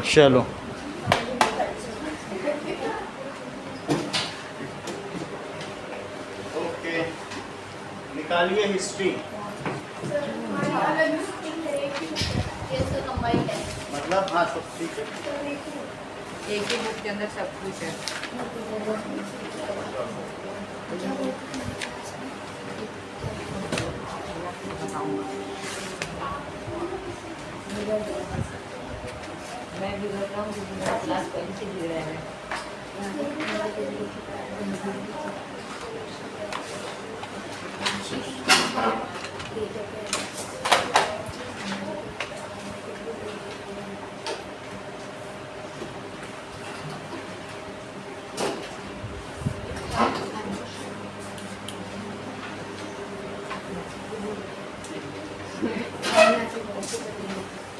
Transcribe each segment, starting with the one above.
चलो ओके, निकालिए हिस्ट्री। मतलब हाँ सब ठीक है, एक ही बुक के अंदर सब कुछ है। मैं भी कर रहा हूँ क्योंकि मेरा क्लास पहले से बिगड़ा है।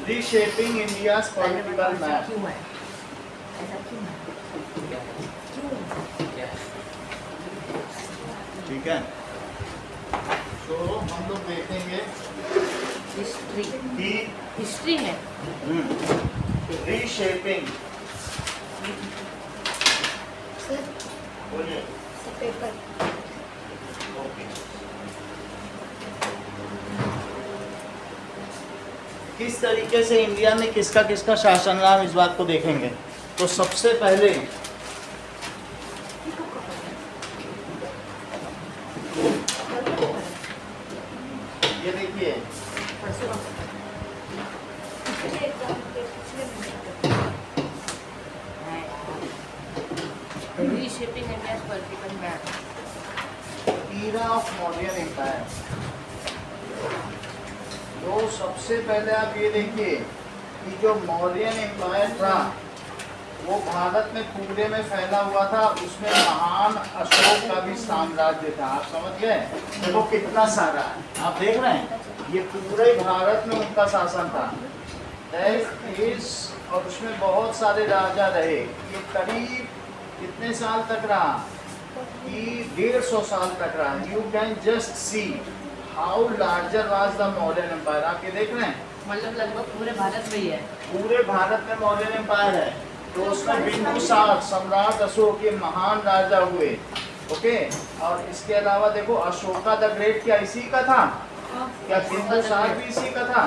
Reshaping India's political map. क्यों है? ऐसा क्यों है? ठीक है, तो हम लोग देखेंगे हिस्ट्री कि हिस्ट्री है। रीशेपिंग, बोलिए ओके, किस तरीके से इंडिया में किसका किसका शासन रहा, इस बात को देखेंगे। तो सबसे पहले ये देखिए, reshaping India's political map. Era of Mauryan empire. तो सबसे पहले आप ये देखिए कि जो मौर्यन एम्पायर था वो भारत में पूरे में फैला हुआ था, उसमें महान अशोक का भी साम्राज्य था। आप समझ गए, देखो कितना सारा है, आप देख रहे हैं, ये पूरे भारत में उनका शासन था। और उसमें बहुत सारे राजा रहे। ये करीब कितने साल तक रहा कि 150 साल तक रहा। You can just see how larger was the Mauryan empire. आप ये देख रहे हैं, मतलब लगभग पूरे भारत में ही है। पूरे भारत में मौर्यन एम्पायर है। तो उसमें बिंदुसार सम्राट अशोक के महान राजा हुए। ओके, और इसके अलावा देखो अशोका द ग्रेट क्या इसी का था क्या? बिंदुसार भी इसी का था।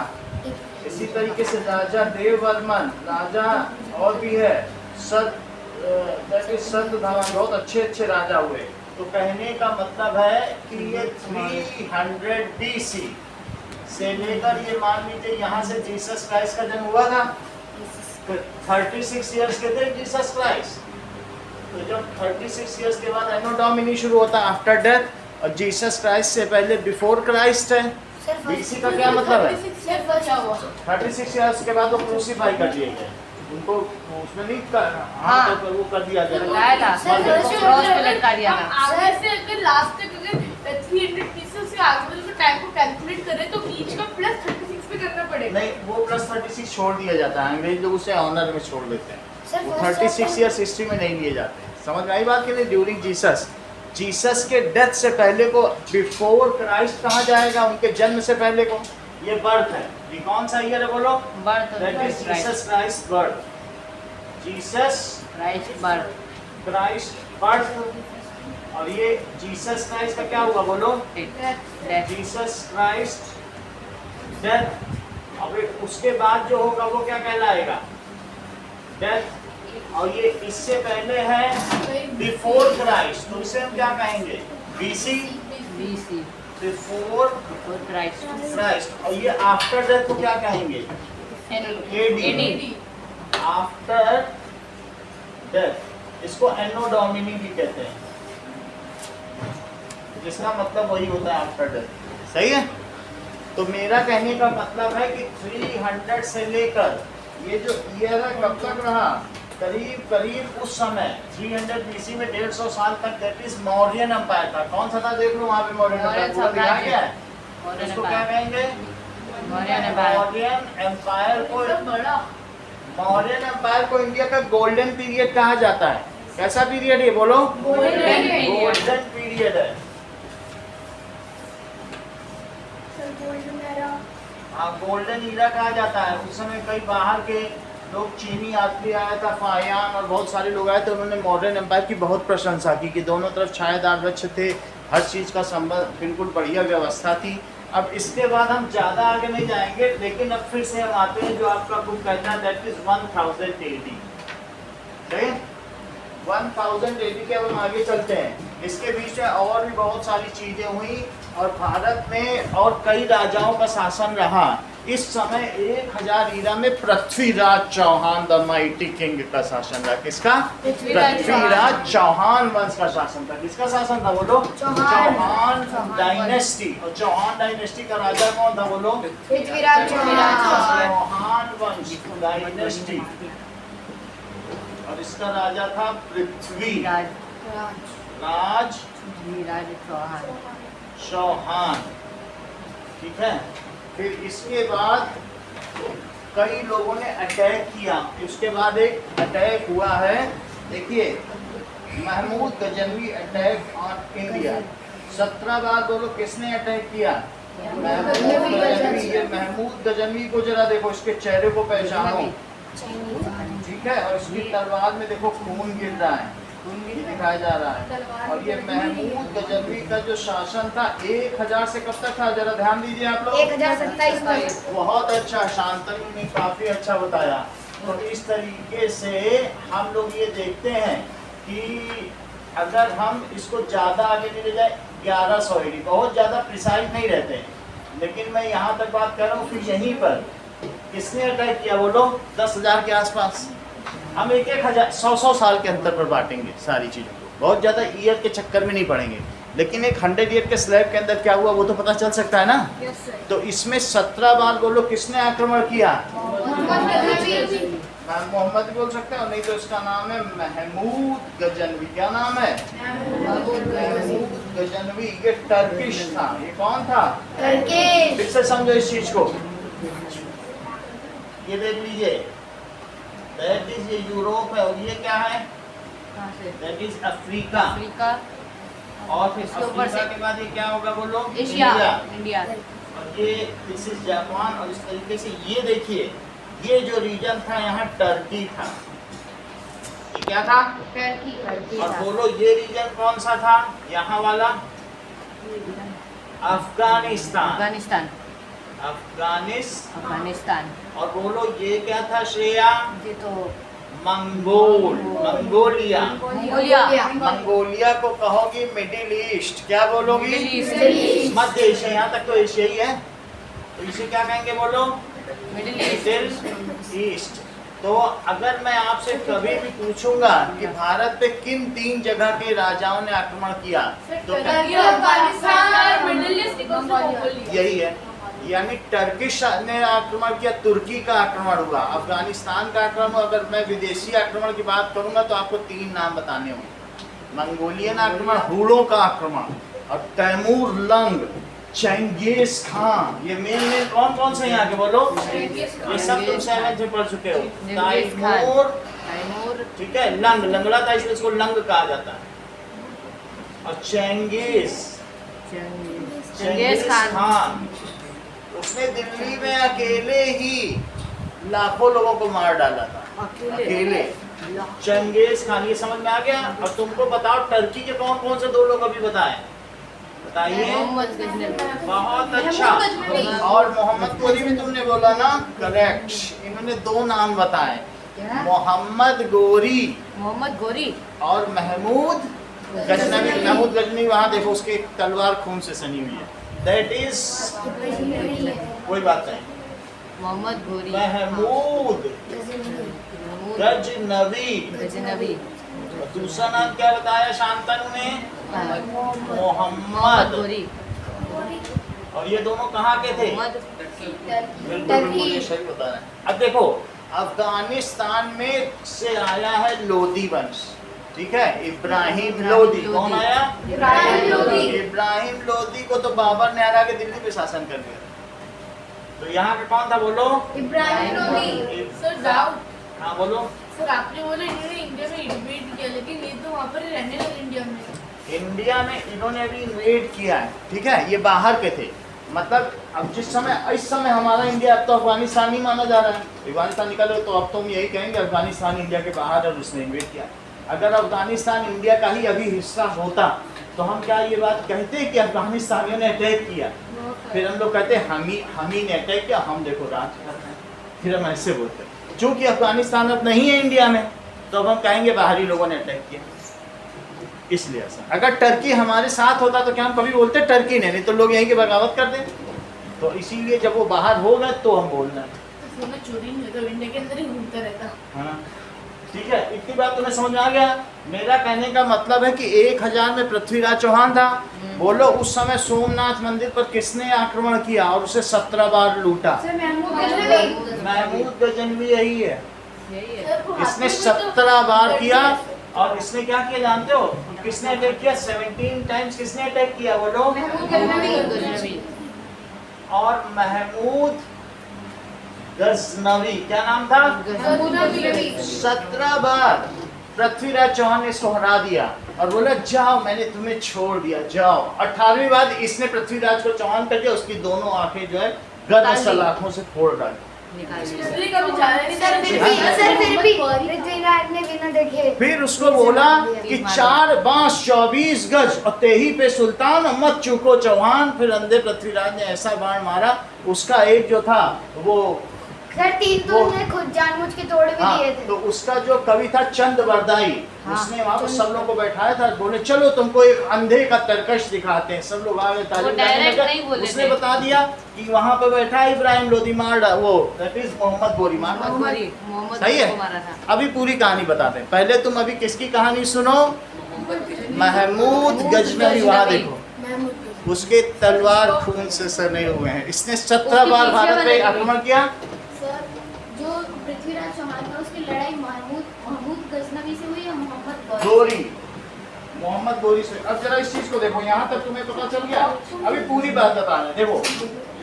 इसी तरीके से राजा देववर्मन, राजा और भी है सतधावन, बहुत अच्छे अच्छे राजा हुए। तो कहने का मतलब है कि ये 300 BC से लेकर ये मान लीजिए यहाँ से जीसस क्राइस्ट का जन्म हुआ था। 36 इयर्स के थे जीसस क्राइस्ट। तो जब 36 इयर्स के बाद एनो डोमिनी शुरू होता है आफ्टर डेथ, और जीसस क्राइस्ट से पहले बिफोर क्राइस्ट है। बीसी का क्या मतलब है? 36 इयर्स के बाद वो क्रूसीफाई कर दिए गए, उनको उसमें नहीं हाँ, तो वो कर दिया गया। क्रॉस पे लटका दिया था। आगे से अगर लास्ट तक अगर 300 पीसेस से आगे वाले टाइम को कैलकुलेट करें तो बीच का प्लस 36 पे करना पड़ेगा। नहीं, वो प्लस 36 छोड़ दिया जाता है, अंग्रेज लोग उसे ऑनर में छोड़ देते हैं। वो 36 ईयर्स हिस्ट्री में नहीं लिए जाते हैं। समझ में आई बात कि नहीं? ड्यूरिंग जीसस के डेथ से पहले को बिफोर क्राइस्ट कहा जाएगा, उनके जन्म से पहले को। ये बर्थ है, ये कौन सा ईयर है बोलो? Birth that is Jesus Christ birth. Jesus Christ birth. और ये जीसस क्राइस्ट का क्या हुआ बोलो? Jesus Christ death. अब उसके बाद जो होगा वो क्या कहलाएगा? डेथ। और ये इससे पहले है बिफोर क्राइस्ट, तो इसे हम क्या कहेंगे? बीसी। Before Christ. और ये आफ्टर डेथ को क्या कहेंगे? एडी। आफ्टर डेथ इसको एनो डोमिनी भी कहते हैं, जिसका मतलब वही होता है आफ्टर डेथ। सही है? तो मेरा कहने का मतलब है कि 300 से लेकर ये जो ईयर है कब तक रहा? करीब करीब उस समय 300 BC में 150 साल तक, दैट इज मौर्यन एम्पायर था। कौन सा था देख लो वहाँ पे? मौर्यन एम्पायर पूरा दिखाया गया है। इसको क्या कहेंगे? मौर्यन एम्पायर को, मौर्यन एम्पायर को इंडिया का गोल्डन पीरियड कहा जाता है। कैसा पीरियड है बोलो? गोल्डन पीरियड है। हाँ, गोल्डन ईरा कहा जाता है। उस समय कई बाहर के लोग चीनी यात्री आया था, फाहियान और बहुत सारे लोग आए थे, उन्होंने मॉडर्न एम्पायर की बहुत प्रशंसा की कि दोनों तरफ छायादार वृक्ष थे, हर चीज़ का संबंध बिल्कुल बढ़िया व्यवस्था थी। अब इसके बाद हम ज़्यादा आगे नहीं जाएंगे, लेकिन अब फिर से हम आते हैं जो आपका बुक कहता है दैट इज 1000 AD। 1000 AD के अब हम आगे चलते हैं। इसके बीच में और भी बहुत सारी चीज़ें हुई और भारत में और कई राजाओं का शासन रहा। इस समय 1000 ईरा में Prithviraj Chauhan the mighty king का शासन रहा। किसका? पृथ्वीराज चौहान वंश का शासन था। किसका शासन था बोलो? चौहान डायनेस्टी। और चौहान डायनेस्टी का राजा कौन था बोलो? पृथ्वीराज चौहान वंश डायनेस्टी। और इसका राजा था पृथ्वीराज चौहान। ठीक है। फिर इसके बाद कई लोगों ने अटैक किया। इसके बाद एक अटैक हुआ है, देखिए, Mahmud Ghaznavi attack on India. 17 बार बोलो किसने अटैक किया? महमूद गजनवी। ये महमूद गजनवी को जरा देखो, इसके चेहरे को पहचानो, ठीक है। और इसकी तलवार में देखो खून गिर रहा है, ये दिखाया जा रहा है। और ये महमूद गजनवी का जो शासन था 1000 से कब तक था, जरा ध्यान दीजिए आप लोग। 1027 बहुत अच्छा, शांतनु ने काफी अच्छा बताया। तो इस तरीके से हम लोग ये देखते हैं कि अगर हम इसको ज्यादा आगे ले जाए 1100 AD, बहुत ज्यादा प्रिसाइज नहीं रहते हैं, लेकिन मैं यहाँ तक बात कर रहा हूँ। फिर यहीं पर किसने अटैक किया बोलो? 10,000 के आसपास। हम 1-1 100 साल के अंतर पर बांटेंगे सारी चीज़ों को, बहुत ज़्यादा ईयर के चक्कर में नहीं पड़ेंगे, लेकिन एक 100 ईयर के स्लैब के अंदर क्या हुआ वो तो पता चल सकता है ना। तो इसमें 17 बार बोलो किसने आक्रमण किया? मोहम्मद बोल सकते हैं, और नहीं तो इसका नाम है महमूद गजनवी। क्या नाम है? महमूद गजनवी। ये टर्किश था। ये कौन था? फिर से समझो इस चीज को, ये देख लीजिए, दैट इज ये यूरोप है, और ये क्या है? That is Africa. और फिर अफ्रीका के बाद ये क्या होगा बोलो? इंडिया। और ये दिस इज जापान। और इस तरीके से ये देखिए, ये जो रीजन था यहाँ टर्की था। ये क्या था? टर्की। और बोलो ये रीजन कौन सा था? यहाँ वाला अफगानिस्तान। अफगानिस्तान। और बोलो ये क्या था श्रेया? ये तो मंगोलिया। मंगोलिया को कहोगी मिडिल ईस्ट। क्या बोलोगी? मध्य एशिया। यहाँ तक तो एशिया ही है, तो इसे क्या कहेंगे बोलो? Middle east. तो अगर मैं आपसे कभी भी पूछूंगा कि भारत पे किन 3 जगह के राजाओं ने आक्रमण किया, तो यही है। यानी टर्किश ने आक्रमण किया, तुर्की का आक्रमण हुआ, अफगानिस्तान का आक्रमण। अगर मैं विदेशी आक्रमण की बात करूंगा तो आपको 3 नाम बताने होंगे। मंगोलियन आक्रमण, हुड़ों का आक्रमण, और तैमूर लंग, चंगेज खान। ये मेन कौन कौन से यहाँ के बोलो? ये सब तुम 7th में पढ़ चुके हो। तैमूर, ठीक है, लंग, लंगड़ा था इसलिए इसको लंग कहा जाता है। और चंगेज खान, उसने दिल्ली में अकेले ही लाखों लोगों को मार डाला था, अकेले। चंगेज खान, ये समझ में आ गया। और तुमको बताओ टर्की के कौन कौन से 2 लोग अभी बताए, बताइए। बहुत अच्छा। और मोहम्मद गोरी भी तुमने बोला ना, करेक्ट। इन्होंने 2 नाम बताए, मोहम्मद गोरी और महमूद गजनवी। महमूद गजनवी वहाँ देखो, उसकी तलवार खून से सनी हुई है। दैट इज कोई बात नहीं, महमूद गजनवी। दूसरा नाम क्या बताया शांतनु ने? मोहम्मद। और ये दोनों कहाँ के थे? बिल्कुल सही बता रहे हैं। अब देखो, अफगानिस्तान में से आया है लोदी वंश, ठीक है, इब्राहिम लोदी। कौन आया? इब्राहिम लोदी को तो बाबर ने हरा के दिल्ली पे शासन कर दिया। तो यहाँ पे कौन था बोलो? इब्राहिम लोदी। Sir doubt. हाँ बोलो। सर आपने बोला इन्होंने इंडिया में इन्वेड किया, लेकिन ये तो वहाँ पर ही रहने लगे इंडिया में। इंडिया में इन्होंने अभी इन्वेड किया है, ठीक है, ये बाहर के थे। मतलब अब जिस समय इस समय हमारा इंडिया अब तो अफगानिस्तान ही माना जा रहा है, अफगानिस्तान निकालो तो अब तो हम यही कहेंगे अफगानिस्तान इंडिया के बाहर और उसने इन्वेट किया। अगर अफगानिस्तान इंडिया का ही अभी हिस्सा होता तो हम क्या ये बात कहते कि अफगानिस्तानियों ने अटैक किया, फिर हम लोग कहते हम ही ने अटैक किया, हम देखो राज कर रहे हैं, फिर हम ऐसे बोलते। चूंकि अफगानिस्तान अब नहीं है इंडिया में तो अब हम कहेंगे बाहरी लोगों ने अटैक किया, इसलिए ऐसा। अगर टर्की हमारे साथ होता तो क्या हम कभी बोलते टर्की ने, नहीं तो लोग यहीं की बगावत कर दें। तो इसीलिए जब वो बाहर हो गए तो हम बोलना है। सोना चोरी नहीं होता, इंडिया के अंदर ही घूमता रहता। हाँ ठीक है, इतनी बात तुम्हें समझ में आ गया। मेरा कहने का मतलब है कि 1000 में पृथ्वीराज चौहान था। बोलो उस समय सोमनाथ मंदिर पर किसने आक्रमण किया और उसे 17 बार लूटा? महमूद गजनवी यही है, यही है। इसने 17 बार किया। और इसने क्या किया जानते हो? किसने अटैक किया? 17 टाइम्स किसने अटैक किया बोलो? गजनवी। और महमूद गजनवी, क्या नाम था? 17 बार पृथ्वीराज चौहान ने इसको हरा दिया और बोला जाओ मैंने तुम्हें छोड़ दिया जाओ। 18वीं बार इसने पृथ्वीराज को चौहान कर दिया, उसकी दोनों आंखें जो है गर्म सलाखों से फोड़ डाली। इसलिए कभी जा रहे नहीं। फिर उसको बोला कि 4 बांस 24 गज और तेही पे सुल्तान मत चूको चौहान। फिर अंधे पृथ्वीराज ने ऐसा बाण मारा, उसका एक जो था वो सर 3 तो उन्होंने खुद जानबूझ के तोड़ भी दिए थे। तो उसका जो कवि था चंद बरदाई, उसने वहाँ पर सब लोगों को बैठाया था, बोले चलो तुमको एक अंधे का तरकश दिखाते हैं। सब लोग आगे ताली बजाने। उसने बता दिया कि वहाँ पर बैठा इब्राहिम लोधी मार वो दैट इज मोहम्मद गोरी मार। सही है। अभी पूरी कहानी बताते हैं, पहले तुम अभी किसकी कहानी सुनो? महमूद गजनवी। वहाँ देखो उसके तलवार खून से सने हुए हैं। इसने 17 बार भारत पे आक्रमण किया। सर जो पृथ्वीराज चौहान था उसकी लड़ाई महमूद गजनवी से हुई या मोहम्मद गोरी? मोहम्मद गोरी से। अब जरा इस चीज को देखो, यहाँ तक तुम्हें पता चल गया। अभी पूरी बात बता रहे हैं। देखो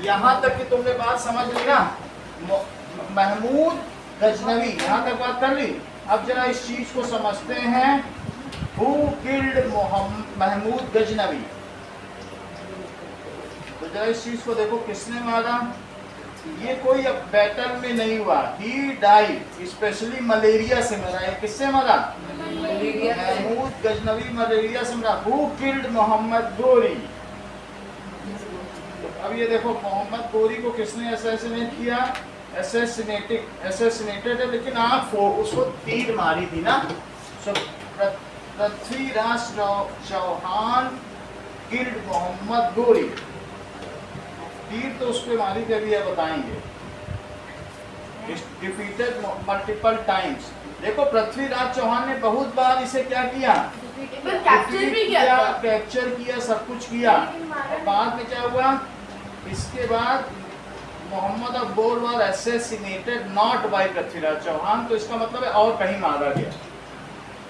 यहाँ तक कि तुमने बात समझ ली ना, महमूद गजनवी, यहाँ तक बात कर ली। अब जरा इस चीज को समझते हैं, हु किल्ड महमूद गजनवी। तो जरा इस चीज को देखो, किसने मारा? ये कोई अब बैटल में नहीं हुआ, ही डाइड स्पेशली मलेरिया से मरा। है किससे मरा? महमूद गजनवी मलेरिया से मरा। Who killed Mohammad Ghori? अब ये देखो मोहम्मद गोरी को किसने असैसिनेट किया? असैसिनेटेड है, लेकिन आप उसको तीर मारी थी ना। सो पृथ्वीराज चौहान किल्ड मोहम्मद गोरी। तीर तो उस पे मारी जब ये बताएंगे। Defeated multiple times. देखो पृथ्वीराज चौहान ने बहुत बार इसे क्या किया? कैप्चर भी किया, कैप्चर किया, सब कुछ किया। और बाद में क्या हुआ? इसके बाद मोहम्मद अब्बोर was assassinated not by Prithviraj Chauhan. तो इसका मतलब है और कहीं मारा गया।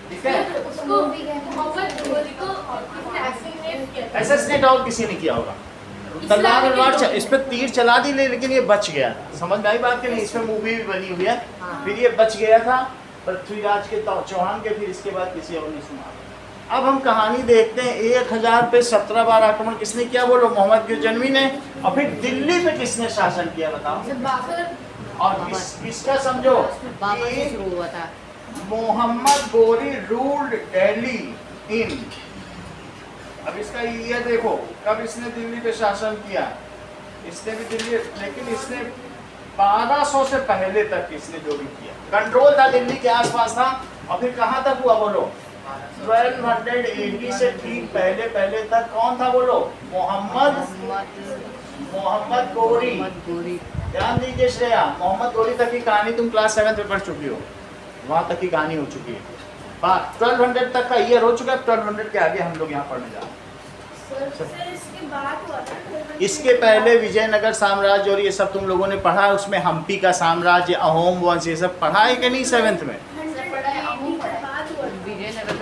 ठीक है, उसको मोहम्मद गोरी को किसने असैसिनेट किया था? असैसिनेट और किसी ने किया होगा। तलवार इस पे तीर चला दी, लेकिन ये बच गया। समझ में आई बात कि नहीं? इसमें मूवी भी बनी हुई है। फिर ये बच गया था पृथ्वीराज के चौहान के, फिर इसके बाद किसी और ने सुना। अब हम कहानी देखते हैं। 1000 पे 17 बार आक्रमण किसने किया बोलो? मोहम्मद गजनवी ने। और फिर दिल्ली पे किसने शासन किया बताओ? और किसका समझो? शुरू हुआ था। मोहम्मद गोरी रूल्ड दिल्ली इन। अब इसका ईयर देखो, कब इसने दिल्ली पे शासन किया? इसने भी दिल्ली, लेकिन इसने 1200 से पहले तक इसने जो भी किया कंट्रोल था दिल्ली के आसपास था। और फिर कहाँ तक हुआ बोलो? 1280 से ठीक पहले तक कौन था बोलो? मोहम्मद गोरी। ध्यान दीजिए श्रेया, मोहम्मद गोरी तक की कहानी तुम क्लास 7 में पढ़ चुकी हो। वहां तक की कहानी हो चुकी है। 1200 तक का ईयर हो चुका है। 1200 के आगे हम लोग यहाँ पढ़ने जा रहे हैं। सर इसके बाद हुआ था। इसके पहले विजयनगर साम्राज्य और ये सब तुम लोगों ने पढ़ा। उसमें हम्पी का साम्राज्य, अहोम वंश, ये सब पढ़ा है कि नहीं 7th में? विजयनगर का वो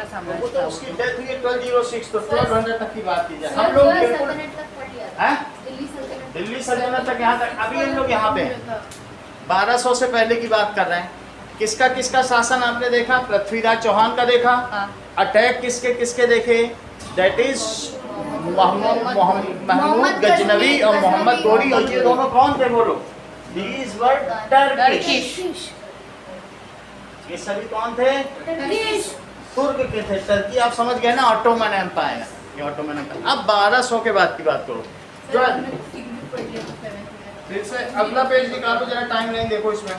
साम्राज्य तो था। उसकी डेथ हुई 1206, तो 1200 तक की बात की जाए। हम लोग बिल्कुल हैं दिल्ली सल्तनत तक, यहाँ तक। अभी हम लोग यहाँ पे हैं 1200 से पहले की बात कर रहे हैं। किसका शासन आपने देखा? पृथ्वीराज चौहान का देखा। हाँ। अटैक किसके देखे? दैट इज महमूद गजनवी और मोहम्मद गोरी, और ये दोनों कौन थे बोलो? These were Turkish. ये सभी कौन थे? तुर्क के थे। टर्की आप समझ गए ना, ऑटोमन एम्पायर, ये ऑटोमन एम्पायर। अब 1200 के बाद की बात करो। फिर से अगला पेज निकालो जरा, टाइम लाइन देखो इसमें।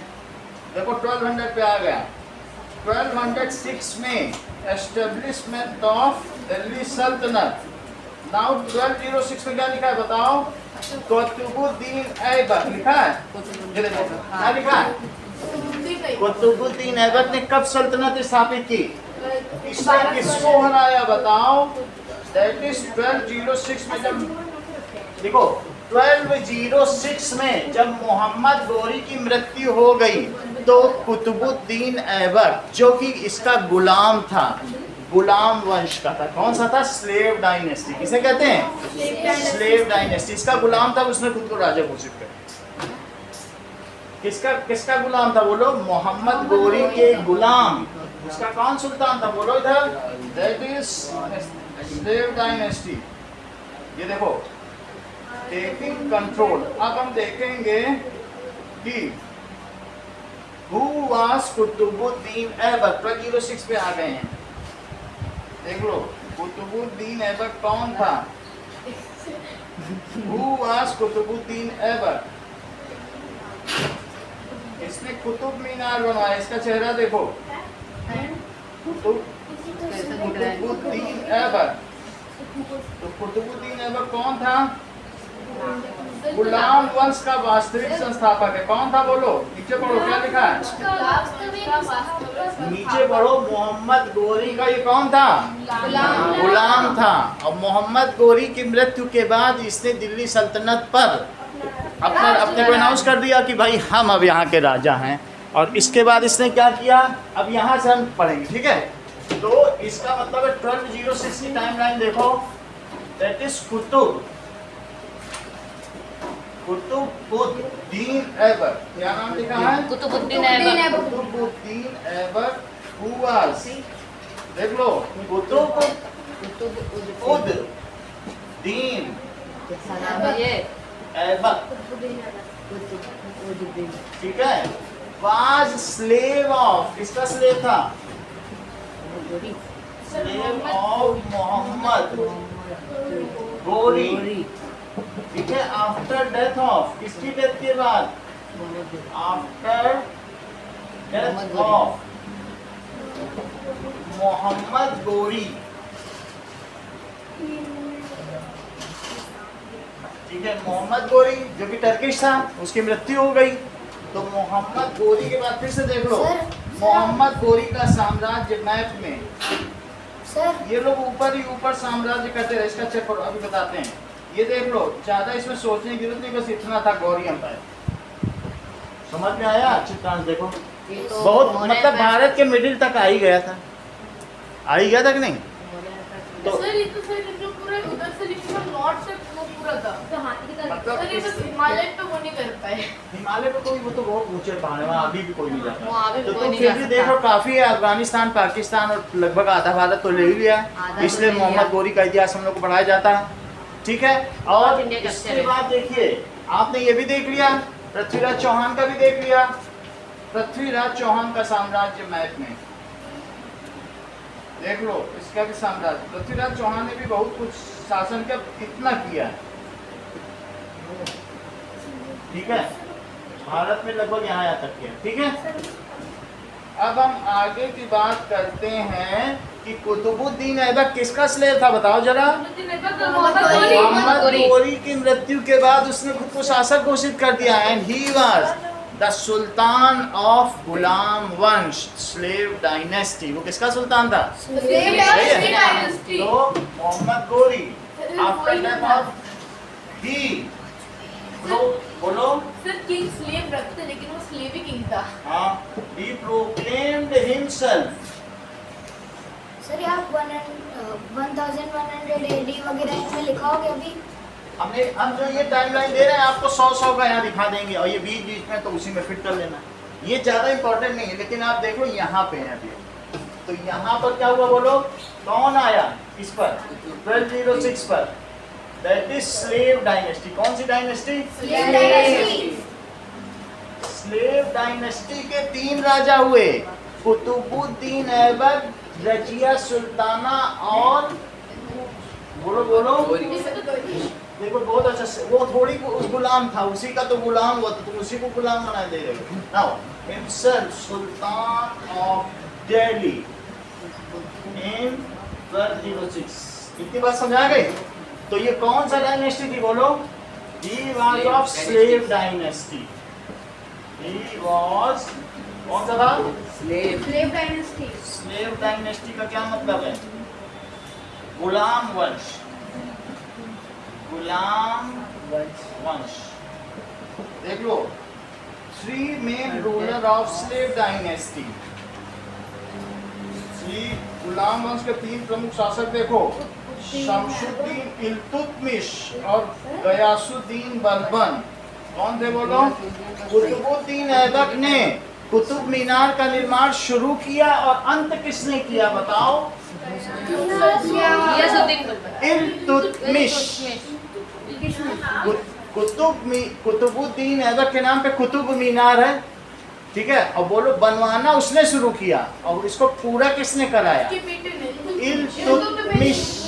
देखो 1200 पे आ गया। 1206 में एस्टेब्लिशमेंट ऑफ दिल्ली सल्तनत। नाउ 1206 में क्या लिखा है बताओ? कुतुबुद्दीन ऐबक लिखा है। ये देखो क्या लिखा है? कुतुबुद्दीन ऐबक ने कब सल्तनत स्थापित की? इसने किसको हराया बताओ? दैट इज 1206 में। जब देखो 1206 में जब मोहम्मद गोरी की मृत्यु हो गई तो कुतुबुद्दीन ऐबक, जो कि इसका गुलाम था, गुलाम वंश का था। कौन सा था? Slave dynasty. किसे कहते हैं? Slave dynasty. इसका गुलाम था, उसने खुद को राजा घोषित कर। किसका गुलाम था बोलो? मोहम्मद गोरी के गुलाम। उसका कौन सुल्तान था बोलो इधर? That is slave dynasty. ये देखो टेकिंग कंट्रोल। अब हम देखेंगे कि हु वाज कुतुबुद्दीन ऐबक। 1206 पे आ गए हैं, देख लो। कुतुबुद्दीन ऐबक कौन था? Who was Qutbuddin Aibak? इसने कुतुब मीनार बनवाया। इसका चेहरा देखो, कुतुबुद्दीन ऐबक। तो कुतुबुद्दीन ऐबक कौन था? गुलाम वंश का वास्तविक संस्थापक है। कौन था बोलो? नीचे पढ़ो क्या लिखा है? नीचे पढ़ो। मोहम्मद गोरी का ये कौन था? गुलाम था। और मोहम्मद गोरी की मृत्यु के बाद इसने दिल्ली सल्तनत पर अपने को अनाउंस कर दिया कि भाई हम अब यहाँ के राजा हैं। और इसके बाद इसने क्या किया, अब यहाँ से हम पढ़ेंगे, ठीक है? तो इसका मतलब है 1206 की टाइमलाइन देखो। That is Qutubuddin Aibak. क्या नाम लिखा है? कुतुबुद्दीन ऐबक। कुतुबुद्दीन ऐबक हु वाज, देख लो, कुतुबुद्दीन ऐबक, ठीक है? वाज स्लेव ऑफ, किसका स्लेव था? स्लेव ऑफ मोहम्मद गोरी, ठीक है? आफ्टर डेथ ऑफ, किसकी डेथ के बाद? After death of Mohammad Ghori, ठीक है? मोहम्मद गोरी जो कि टर्किश था, उसकी मृत्यु हो गई। तो मोहम्मद गोरी के बाद फिर से देख लो, मोहम्मद गोरी का साम्राज्य मैप में सर, ये लोग ऊपर ही ऊपर साम्राज्य कहते हैं। इसका चेक करो, अभी बताते हैं। ये देख लो, ज्यादा इसमें सोचने की जरूरत नहीं, बस इतना था गौरी एम्पायर। समझ में आया? अच्छी तरह देखो, बहुत मतलब भारत के मिडिल तक आ ही गया था, आ ही गया था कि नहीं? तो सर ये तो सर जो पूरा उधर से लिखा नॉर्थ से वो पूरा था, तो हाथी की तरह मतलब सर ये बस हिमालय पे वो नहीं कर पाए। हिमालय पे कोई, वो तो बहुत ऊंचे पहाड़ है, वहाँ अभी भी कोई नहीं जाता। वहाँ अभी भी तो कोई नहीं फिर जा भी सकता। देखो काफी है, अफगानिस्तान, पाकिस्तान और लगभग आधा भारत तो ले ही लिया है, आधा इसलिए तो ले लिया। मोहम्मद गोरी का इतिहास हम लोग को पढ़ाया जाता है, ठीक है? और इंडिया का इसके चले। बाद देखिए, आपने ये भी देख लिया, पृथ्वीराज चौहान का भी देख लिया। पृथ्वीराज चौहान का साम्राज्य मैप में देख लो, इसका भी साम्राज्य। पृथ्वीराज चौहान ने भी बहुत कुछ शासन का कितना किया है, ठीक है? भारत में लगभग यहाँ तक किया, ठीक है? अब हम आगे की बात करते हैं कि कुतुबुद्दीन ऐबक किसका स्लेव था बताओ जरा? मोहम्मद गोरी की मृत्यु के बाद उसने खुद को शासक घोषित कर दिया, and he was the sultan of Ghulam vansh, slave dynasty. वो किसका सुल्तान था? डायनेस्टी। तो Mohammad Ghori after death of ही, बोलो सर किंग स्लेव रखते, लेकिन वो स्लेव ही किंग था। हाँ, he proclaimed himself। सर ये आप 1100 AD वगैरह इसमें लिखा होगा अभी? हम जो ये टाइमलाइन दे रहे हैं आपको 100 का यहाँ दिखा देंगे, और ये बीच बीच में तो उसी में फिट कर लेना। ये ज़्यादा इंपॉर्टेंट नहीं है, लेकिन आप देखो यहाँ पे है अभी। तो यहाँ पर क्या हुआ बोलो? कौन आया इस पर? 1206 पर दैट इज स्लेव डायनेस्टी। कौन सी डायनेस्टी? स्लेव डायनेस्टी के 3 राजा हुए, कुतुबुद्दीन ऐबक, रजिया सुल्ताना और बोलो देखो बहुत अच्छा से, वो थोड़ी उस गुलाम था, उसी का तो गुलाम हुआ, तो तुम उसी को गुलाम बना दे रहे हो। Now himself sultan of Delhi in 1206। इतनी बात समझा गई? तो ये कौन सा डायनेस्टी थी बोलो? He was of slave dynasty. He was कौन सा था? Slave dynasty. स्लेव डायनेस्टी का क्या मतलब है? गुलाम वंश। गुलाम वंश। देख लो, 3 main ruler of slave dynasty. गुलाम वंश के 3 प्रमुख शासक देखो, शमशुद्दीन इल्तुतमिश और गयासुद्दीन बलबन। कौन थे बोलो? कुतुबुद्दीन ऐबक ने कुतुब मीनार का निर्माण शुरू किया और अंत किसने किया बताओ? इल्तुतमिश। कुतुबुद्दीन ऐबक के नाम पे कुतुब मीनार है, ठीक है, और बोलो बनवाना उसने शुरू किया और इसको पूरा किसने कराया? Iltutmish.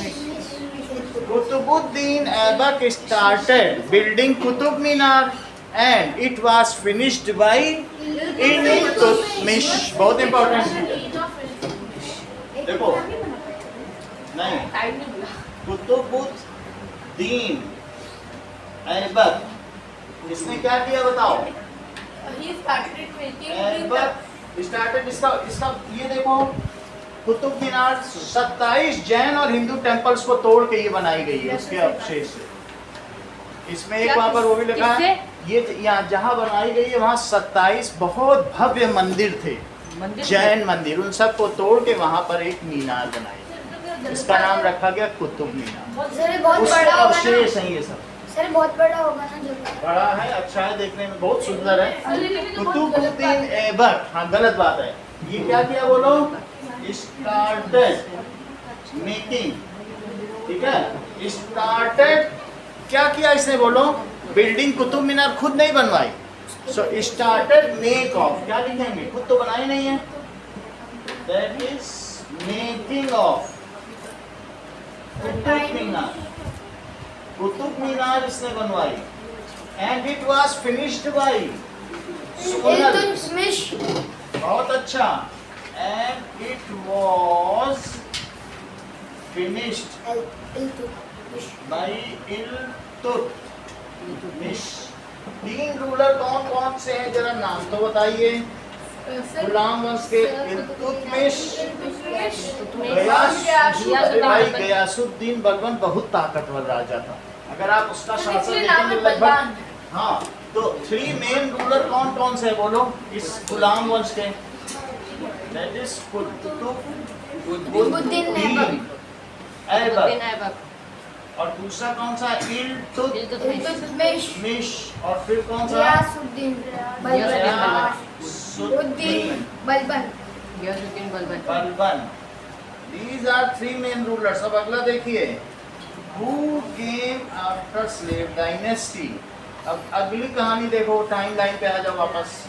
Qutubuddin Aibak started building Qutub Minar and it was finished by Iltutmish। बहुत इंपॉर्टेंट देखो, नहीं, कुतुबुद्दीन ऐबक इसने क्या किया बताओ? ऐबक स्टार्टेड इसका ये देखो, कुतुब मीनार 27 जैन और हिंदू टेम्पल्स को तोड़ के ये बनाई गई है, उसके अवशेष से। इसमें एक वहाँ पर वो भी लिखा है, ये यहाँ जहाँ बनाई गई है वहाँ 27 बहुत भव्य मंदिर थे, जैन मंदिर, उन सब को तोड़ के वहाँ पर एक मीनार बनाई, इसका नाम रखा गया कुतुब मीनार। उसके अवशेष हैं ये सब। सर बहुत बड़ा होगा ना जगह? बड़ा है, अच्छा है, देखने में बहुत सुंदर है। कुतुबुद्दीन ऐबक, हाँ गलत बात है, ये क्या किया बोलो? स्टार्टेड मेकिंग, ठीक है, स्टार्टेड क्या किया इसने बोलो? बिल्डिंग। कुतुब मीनार खुद नहीं बनवाई, सो स्टार्टेड मेक ऑफ, क्या लिखेंगे? खुद तो बनाई नहीं है, that is making of Qutub Minar. Qutub Minar इसने बनवाई and it was finished by Iltutmish. बहुत अच्छा, and it was finished by Iltutmish। 3 ruler कौन कौन से हैं जरा नाम तो बताइए? गुलाम वंश के इल्तुतमिश, गयासुद्दीन बलबन बहुत ताकतवर राजा था, अगर आप उसका शासन देखेंगे लगभग, हाँ, तो 3 मेन रूलर कौन कौन से बोलो इस गुलाम वंश के? That is कुतुबुद्दीन ऐबक, और दूसरा कौन सा? इल्तुतमिश, और फिर कौन सा? Ghiyasuddin Balban. These are 3 main rulers। अब अगला देखिए, Who came after slave dynasty? अब अगली कहानी देखो, टाइम लाइन पे आ जाओ वापस।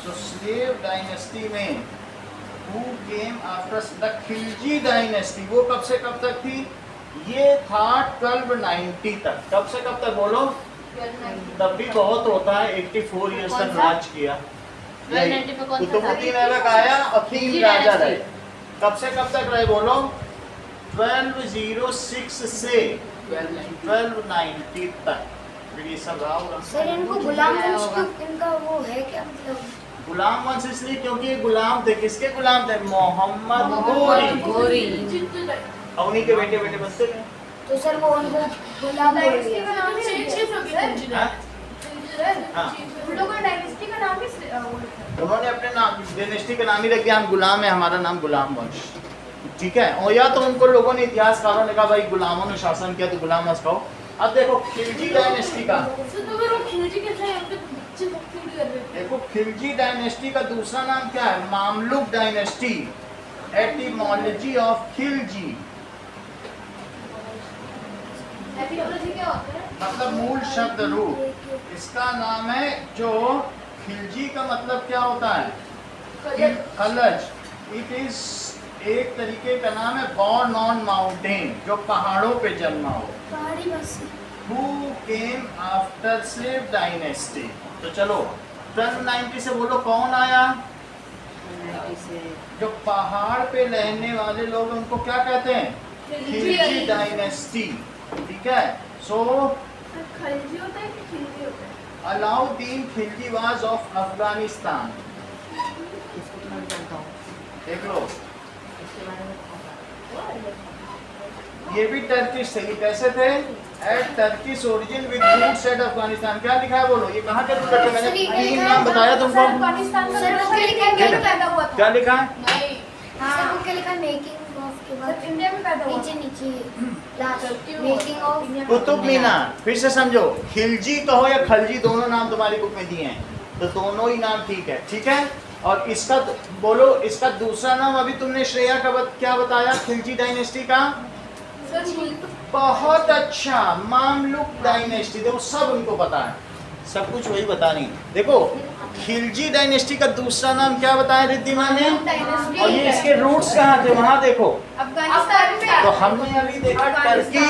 तो स्लेव डायनेस्टी में Who came after the Khilji dynasty, वो कब से कब तक थी? ये था 1290 तक। कब से कब तक बोलो? तब भी बहुत होता है, 84 ईयर्स तक राज किया। कुतुबुद्दीन ऐबक आया और 3 राजा रहे। कब से कब तक रहे बोलो? 1206 से 1290 तक। फिर ये सब रहा होगा। सर इनको गुलाम वंश क्यों, इनका वो है क्या मतलब? गुलाम वंश इसलिए क्योंकि ये गुलाम थे, किसके गुलाम थे? मोहम्मद घोरी, और उन्हीं के बेटे बेटे बनते गए। तो सर वो उनको गुलाम बोल दिया। उन्होंने अपने नाम डायनेस्टी का नाम ही रख दिया, हम गुलाम है, हमारा नाम गुलाम वंश, ठीक है। और या तो उनको लोगों ने, इतिहासकारों ने कहा भाई गुलामों ने शासन किया तो गुलाम वंश कहो। अब देखो खिलजी डायनेस्टी का, देखो खिलजी डायनेस्टी का दूसरा नाम क्या है? Mamluk dynasty. Etymology of Khilji, etymology क्या होता है? मतलब मूल शब्द रूप। इसका नाम है जो खिलजी का मतलब क्या होता है? खलज। इट इज एक तरीके का नाम है बॉर्न ऑन माउंटेन, जो पहाड़ों पे जन्मा हो। पहाड़ी बस्ती। Who came after slave dynasty? तो चलो 1290 से बोलो कौन आया? जो पहाड़ पे रहने वाले लोग उनको क्या कहते हैं? खिलजी डायनेस्टी। ठीक है। सो खिलजी होता है कि खिलजी होता है? Alauddin Khilji was of Afghanistan. इसको तो मैं भी जानता हूँ, देख लो, इसके बारे में पता है। ये भी टर्किश थे। ये कैसे थे? At Turkish origin with roots at Afghanistan. क्या लिखा है बोलो? ये कहाँ के रूट है? मैंने तीन नाम बताया तुमको। अफगानिस्तान का सर, वो क्या लिखा है? इंडिया में पैदा हुआ था। क्या लिखा है? नहीं, सर, वो क्या लिखा है? मेकिंग ऑफ के बाद सर इंडिया में पैदा हुआ नीचे था। नीचे लास्ट मेकिंग ऑफ कुतुब मीनार। फिर से समझो, खिलजी कहो या खलजी, दोनों नाम तुम्हारी बुक में दिए हैं, तो दोनों ही नाम ठीक है। ठीक है। और इसका बोलो, इसका दूसरा नाम अभी तुमने श्रेया का क्या बताया? खिलजी डायनेस्टी का सर मुल्क बहुत अच्छा, मामलुक डायनेस्टी। देखो सब उनको पता है, सब कुछ वही बता नहीं। देखो खिलजी डायनेस्टी का दूसरा नाम क्या बताया रिद्धिमा ने? डायनेस्टी। और ये इसके रूट्स कहाँ थे? वहां देखो। अफगानिस्तान में। तो हमने अभी देखा टर्की,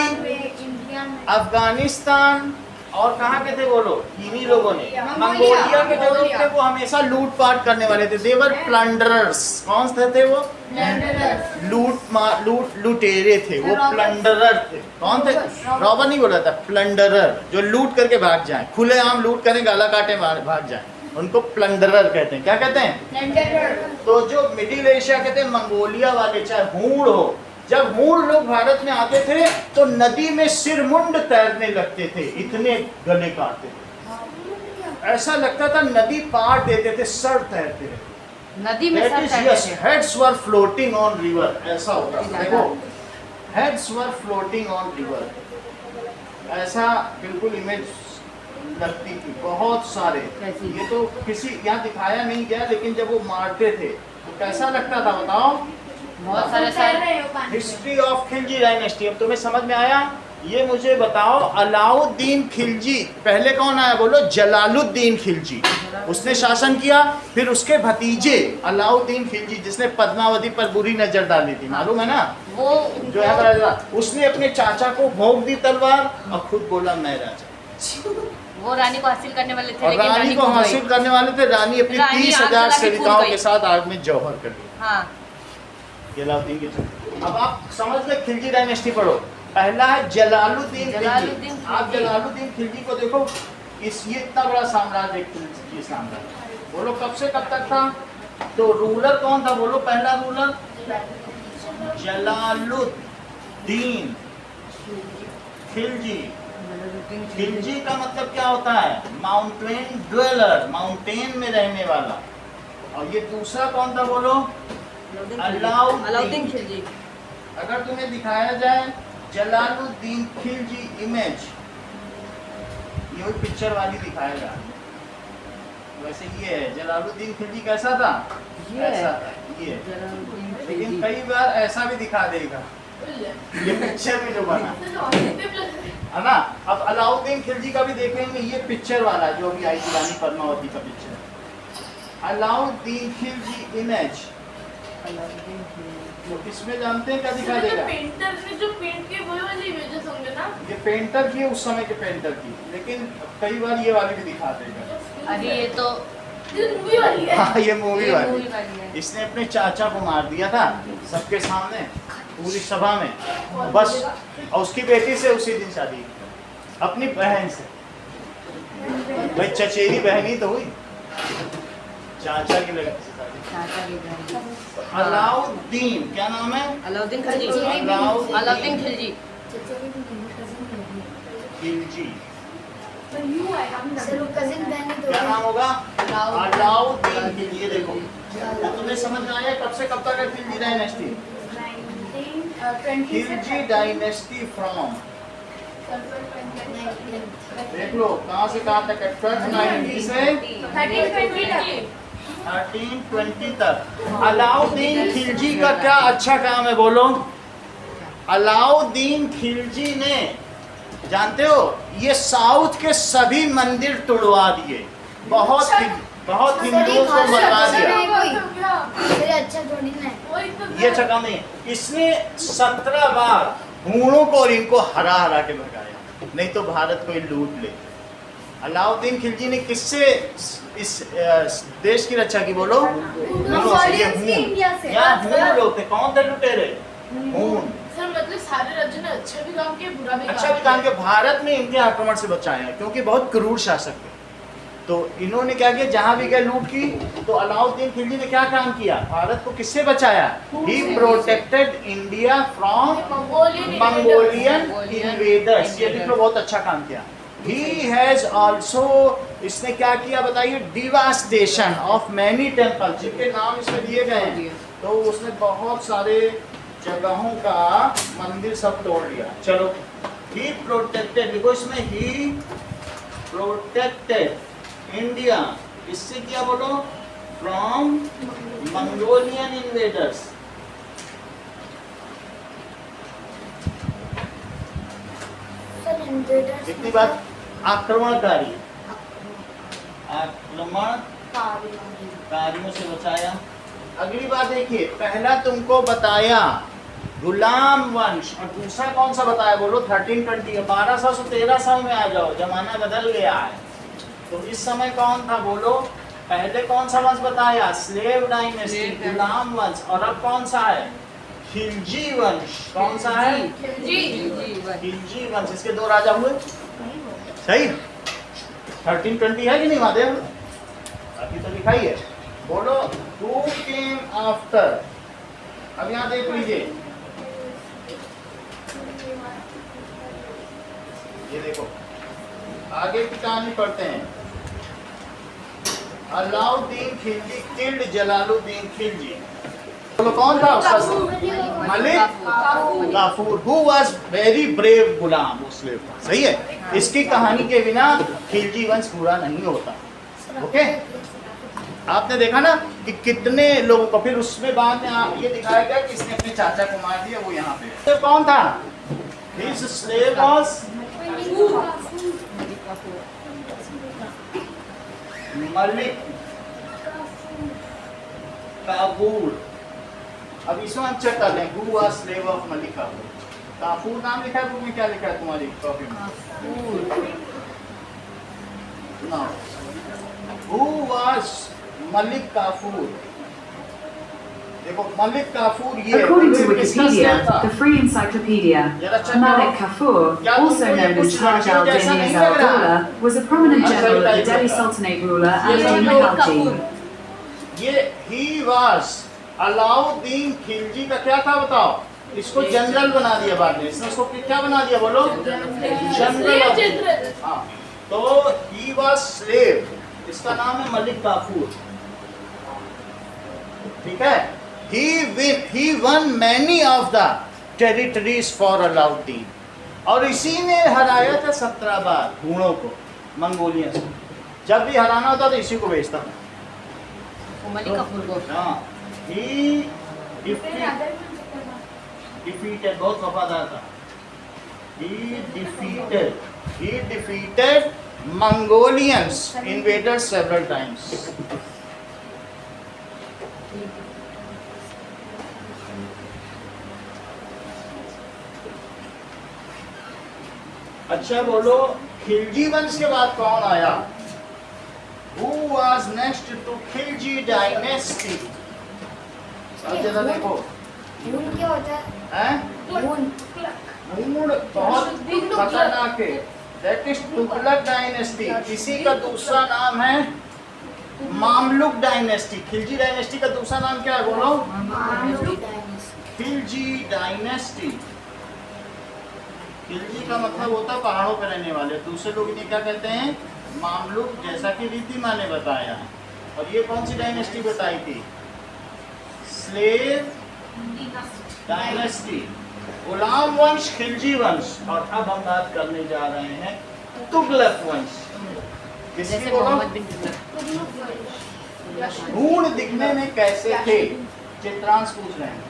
इंडिया में अफगानिस्तान, और कहाँ के थे बोलो? इन्हीं लोगों ने। मंगोलिया। मंगोलिया के जो लोग थे वो हमेशा लूटपाट करने वाले थे। देवर प्लंडरर्स। कौन थे वो? लुटेरे थे वो, प्लंडरर थे। कौन थे? रॉबर नहीं बोला था, प्लंडरर, जो लूट करके भाग जाए, खुलेआम लूट करें, गाला काटे भाग जाए, उनको प्लंडरर कहते हैं। क्या कहते हैं? तो जो मिडिल एशिया के थे, मंगोलिया वाले, चाहे हूण हो, जब हूण लोग भारत में आते थे तो नदी में सिरमुंड तैरने लगते थे, इतने गले काटते थे, ऐसा लगता था नदी पार देते थे, सर तैरते थे। नदी में That सब is, तैरते yes, थे। heads were floating on river, ऐसा होता है। देखो, heads were floating on river, ऐसा बिल्कुल इमेज लगती थी। बहुत सारे, कैसी? ये तो किसी यहाँ दिखाया नहीं गया, लेकिन जब वो मारते थे तो कैसा लगता था बताओ? बहुत सारे तैर रहे हो पानी में। History of Khilji dynasty. अब तुम्हें समझ में आया? ये मुझे बताओ, अलाउद्दीन खिलजी पहले कौन आया बोलो? जलालुद्दीन खिलजी। उसने शासन किया। फिर उसके भतीजे अलाउद्दीन खिलजी, जिसने पद्मावती पर बुरी नजर डाली थी, मालूम है ना? वो जो है राजा, उसने अपने चाचा को भोंक दी तलवार और खुद बोला मैं राजा। वो रानी को हासिल करने वाले थे, और लेकिन रानी को खो गई। हासिल करने वाले थे। रानी अपनी रानी 30,000 आग जला के सेविकाओं कूद के गई। साथ आग में जौहर कर दी। हाँ, जलालुद्दीन की तरफ। अब आप समझ गए, खिलजी डायनेस्टी पढ़ो। पहला है जलालुद्दीन जलालुद्दीन खिलजी। आप खिलजी। जलालुद्दीन खिलजी को देखो, ये इतना बड़ा साम्राज्य, खिलजी साम्राज्य, बोलो कब से कब तक था? तो रूलर कौन था बोलो? पहला रूलर जलालुद्दीन खिलजी। खिलजी का मतलब क्या होता है? माउंटेन ड्वेलर, माउंटेन में रहने वाला। और ये दूसरा कौन था बोलो? अलाउद्दीन खिलजी। अगर तुम्हें दिखाया जाए जलालुद्दीन खिलजी इमेज, ये पिक्चर वाली दिखाया जाए, वैसे ये है जलालुद्दीन खिलजी। कैसा था? ये ऐसा था ये। लेकिन कई बार ऐसा भी दिखा देगा, ये पिक्चर में जो बना है ना। अब अलाउद्दीन खिलजी का भी देखेंगे, ये पिक्चर वाला जो अभी आई थी, रानी पद्मावती का पिक्चर। अलाउद्दीन खिलजी इमेज, तो इसमें जानते हैं क्या दिखा देगा? पेंटर ने जो पेंट किए वही वाली इमेजेस होंगे ना? ये पेंटर की है, उस समय के पेंटर की, लेकिन कई बार ये वाली भी दिखा देगा। अरे ये तो मूवी वाली है। हाँ, ये मूवी वाली। मूवी वाली है। इसने अपने चाचा को मार दिया था सबके सामने, पूरी सभा में, बस। और उसकी बेटी से उसी दिन शादी, अपनी बहन से। भाई चचेरी बहन ही तो हुई, चाचा की लड़की से शादी। चाचा के घर। अलाउद्दीन, क्या नाम है? अलाउद्दीन खिलजी। अलाउद्दीन खिलजी। खिलजी। सर, वो कजिन बहन है क्या नाम तो होगा? अलाउद्दीन खिलजी। ये देखो, तो तुम्हें समझ में आया कब से कब तक है Khilji dynasty? 1920 Khilji dynasty from, देख लो कहाँ से कहाँ तक है? 1290 से 1320 तक। 1320 तक। अलाउद्दीन खिलजी का क्या अच्छा काम है बोलो? अलाउद्दीन खिलजी ने जानते हो ये साउथ के सभी मंदिर तुड़वा दिए, बहुत हिंदुओं को मरवा दिया। मेरे अच्छा थोड़ी ना है। वही तो ये जगह नहीं, इसने 17 बार हूणों को और इनको हरा हरा के भगाया, नहीं तो भारत को लूट ले। अलाउद्दीन खिलजी ने किससे इस देश की रक्षा की बोलो? हूणों से। ये हूण या हूण लोग थे, कौन थे लुटेरे? हूण। सर मतलब सारे राज्यों ने अच्छा भी काम किया, बुरा भी अच्छा भी काम किया, भारत में इनके आक्रमण से बचाया क्योंकि बहुत क्रूर शासक थे। तो इन्होंने क्या किया, जहां भी गए लूट की। तो अलाउद्दीन खिलजी ने क्या काम किया, भारत को किससे बचाया? He protected India from Mongolian invaders. ये देख लो बहुत अच्छा काम किया। He has also, इसने क्या किया बताइए? डिवास्टेशन ऑफ मैनी टेम्पल, जिनके नाम इसमें दिए गए हैं। तो उसने बहुत सारे जगहों का मंदिर सब तोड़ दिया। चलो, he protected, देखो इसमें he protected इंडिया, इससे क्या बोलो? From Mongolian invaders. कितनी बात? आक्रमणकारियों से बचाया। अगली बात देखिए, पहला तुमको बताया गुलाम वंश, और दूसरा कौन सा बताया बोलो? 1320। 1200 से 1300 में आ जाओ, जमाना बदल गया है। तो इस समय कौन था बोलो? पहले कौन सा वंश बताया? स्लेव डायनेस्टी, गुलाम वंश। और अब कौन सा है? खिलजी वंश। कौन सा है? खिलजी वंश। इसके 2 राजा हुए, सही? 1320 है कि नहीं महादेव? अभी तो लिखा ही है। बोलो हु केम आफ्टर। अब यहाँ देख लीजिए, ये देखो आगे की कहानी पढ़ते हैं। अलाउद्दीन खिलजी किल्ड जलालुद्दीन खिलजी। बोलो कौन था उसका? Malik Kafur, who was very brave गुलाम, वो स्लेव था। सही है। इसकी कहानी के बिना खिलजी वंश पूरा नहीं होता। ओके, आपने देखा ना कि कितने लोगों को, फिर उसमें बाद में ये दिखाया गया कि इसने अपने चाचा को मार दिया, वो यहाँ पे। तो कौन था? His slave was Malik Kafur. अब इसमें हम चेक कर लें, who was slave of Malik Kafur. Kafur नाम लिखा है बुक में, क्या लिखा है तुम्हारी कॉपी में? ना, हु वाज मलिक काफूर। देखो मलिक काफूर ये According to Wikipedia, the free encyclopedia, Malik Kafur, also known as Taj al-Din al-Dawla, was a prominent general of the Delhi Sultanate ruler Ali Khalji. ये he was अलाउद्दीन खिलजी का क्या था बताओ? इसको जनरल बना दिया बाद में, इसने उसको क्या बना दिया बोलो? जनरल। हाँ, तो he was slave, इसका नाम है मलिक काफूर। ठीक है। He won many of the territories for Alauddin, और इसी ने हराया था 17 बार हूणों को, मंगोलियन से। जब भी हराना होता तो इसी को भेजता। मलिक काफूर को। हाँ, he defeated, बहुत वफादार था। He defeated Mongolians invaders several times. अच्छा बोलो, खिलजी वंश के बाद कौन आया? Who was next to Khilji dynasty? अब जरा देखो, हूण क्या होता है? हैं? हूण हूण बहुत खतरनाक है। That is Tughlaq dynasty. इसी का दूसरा नाम है मामलुक डायनेस्टी। खिलजी डायनेस्टी का दूसरा नाम क्या है बोलो? खिलजी डायनेस्टी। खिलजी का मतलब होता है पहाड़ों पर रहने वाले। दूसरे लोग इन्हें क्या कहते हैं? मामलुक, जैसा कि रिद्धिमा ने बताया। और ये कौन सी डायनेस्टी बताई थी? Slave dynasty. गुलाम वंश, खिलजी वंश। और अब हम बात करने जा रहे हैं तुगलक वंश। किसकी बोलो? हूण दिखने में कैसे थे? चित्रांश पूछ रहे हैं।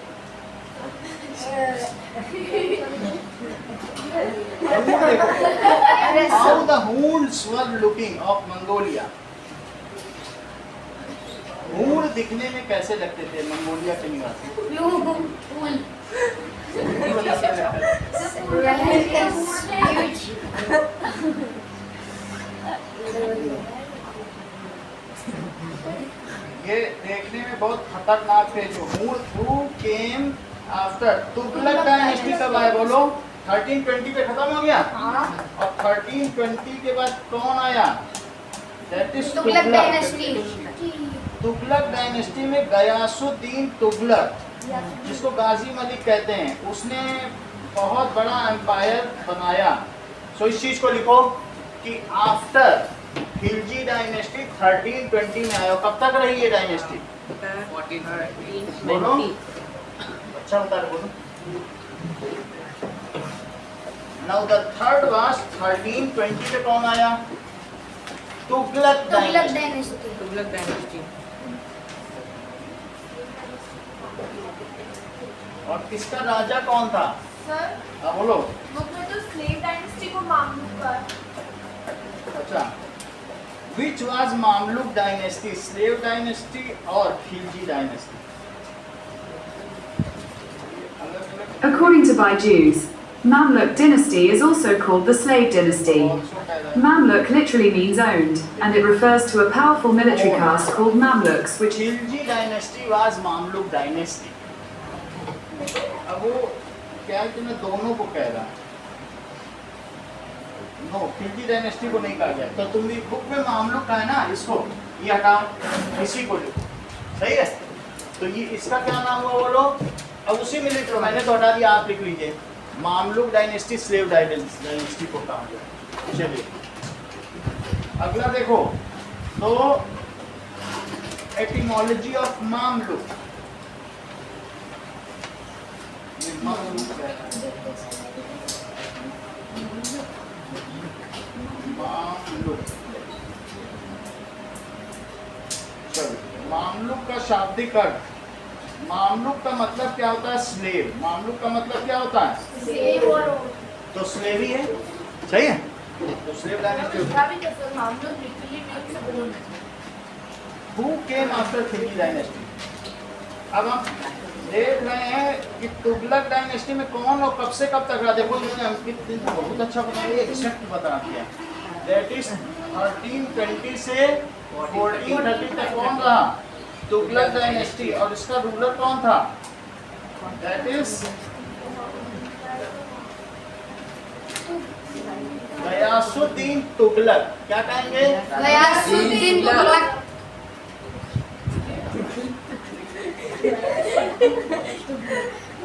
How the Huns were looking of Mongolia. हूण दिखने में कैसे लगते थे मंगोलिया के निवासी? ये देखने में बहुत खतरनाक थे जो हू केम आफ्टर तुगलक डायनेस्टी कब आए बोलो? 1320 पे खत्म हो गया और 1320 के बाद कौन आया? That is Tughlaq dynasty. Tughlaq dynasty में गयासुद्दीन तुगलक, जिसको गाजी मलिक कहते हैं, उसने बहुत बड़ा एम्पायर बनाया। सो इस चीज को लिखो कि आफ्टर खिलजी डायनेस्टी 1320 में आया। कब तक रही ये डायनेस्टी? 1420। अच्छा बता रहे बोलो। नाउ द थर्ड वाज 1320 पे कौन आया? तुगलक डायनेस्टी। तुगलक डायनेस्टी। और किसका राजा कौन था? सर बोलो। बुक में तो स्लेव डायनेस्टी को मामलुक का। अच्छा, which was Mamluk dynasty, slave dynasty और Khilji dynasty? According to Byju's, Mamluk dynasty is also called the slave dynasty. Mamluk literally means owned, and it refers to a powerful military caste called Mamluks, which Khilji dynasty was Mamluk dynasty. अब वो क्या है कि मैं दोनों को कह रहा नो, खिलजी डायनेस्टी को नहीं कहा गया। तो तुम भी बुक में मामलुक का है ना, इसको ये हटा, इसी को लिखो, सही है? तो ये इसका क्या नाम हुआ बोलो? अब उसी में लिख लो, मैंने तो हटा दिया, आप लिख लीजिए। मामलुक डायनेस्टी स्लेव डायनेस्टी को कहा गया। चलिए अगला देखो, तो etymology of Mamluk. Mamluk Mamluk का शाब्दिक अर्थ, मामलुक का मतलब क्या होता है? स्लेव। मामलुक का मतलब क्या होता है? तो स्लेव ही है, सही है? तो slave dynasty. Who came after Khilji dynasty? अब हम देख रहे हैं कि तुगलक डायनेस्टी में कौन और कब से कब तक रहा। देखो मैंने अंकित बहुत अच्छा बताया, एग्जैक्ट बता दिया। दैट इज 1320 से 1430 तक कौन रहा? तुगलक डायनेस्टी। और इसका रूलर कौन था? That is Ghiyasuddin Tughlaq. क्या कहेंगे? गयासुद्दीन तुगलक।